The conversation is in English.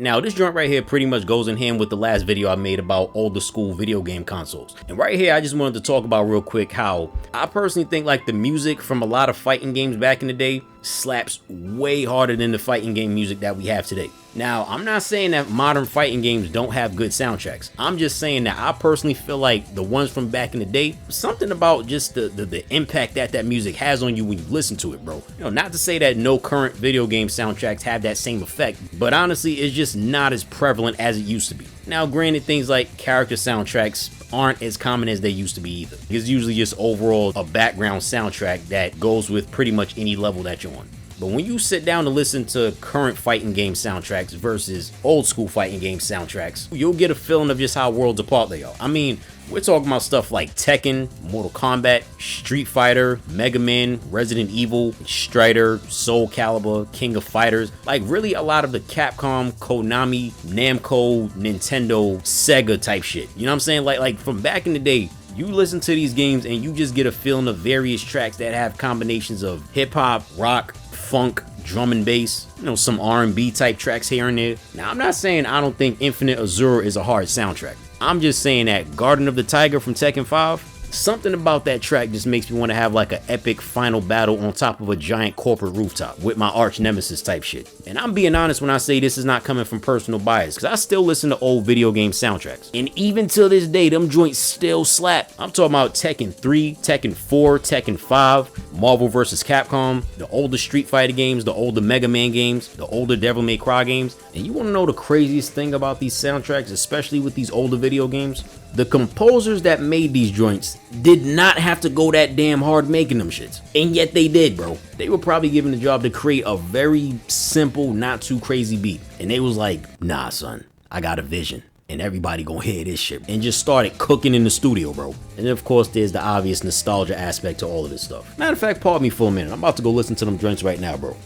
Now this joint right here pretty much goes in hand with the last video I made about older school video game consoles. And right here I just wanted to talk about real quick how I personally think like the music from a lot of fighting games back in the day slaps way harder than the fighting game music that we have today. Now, I'm not saying that modern fighting games don't have good soundtracks. I'm just saying that I personally feel like the ones from back in the day, something about just the impact that music has on you when you listen to it, bro. You know, not to say that no current video game soundtracks have that same effect, but honestly, it's just not as prevalent as it used to be. Now, granted, things like character soundtracks aren't as common as they used to be either. It's usually just overall a background soundtrack that goes with pretty much any level that you're on. But when you sit down to listen to current fighting game soundtracks versus old school fighting game soundtracks, you'll get a feeling of just how worlds apart they are. I mean, we're talking about stuff like Tekken, Mortal Kombat, Street Fighter, Mega Man, Resident Evil, Strider, Soul Calibur, King of Fighters. Like really a lot of the Capcom, Konami, Namco, Nintendo, Sega type shit. You know what I'm saying? Like from back in the day, you listen to these games and you just get a feeling of various tracks that have combinations of hip hop, rock, funk, drum and bass, you know, some R&B type tracks here and there. Now, I'm not saying I don't think Infinite Azure is a hard soundtrack. I'm just saying that Garden of the Tiger from Tekken 5, something about that track just makes me want to have like an epic final battle on top of a giant corporate rooftop with my arch nemesis type shit. And I'm being honest when I say this is not coming from personal bias, because I still listen to old video game soundtracks. And even till this day, them joints still slap. I'm talking about Tekken 3, Tekken 4, Tekken 5, Marvel vs. Capcom, the older Street Fighter games, the older Mega Man games, the older Devil May Cry games. And you want to know the craziest thing about these soundtracks, especially with these older video games? The composers that made these joints did not have to go that damn hard making them shits. And yet they did, bro. They were probably given the job to create a very simple, not too crazy beat. And they was like, nah, son, I got a vision. And everybody gonna hear this shit. And just started cooking in the studio, bro. And then of course, there's the obvious nostalgia aspect to all of this stuff. Matter of fact, pardon me for a minute. I'm about to go listen to them joints right now, bro.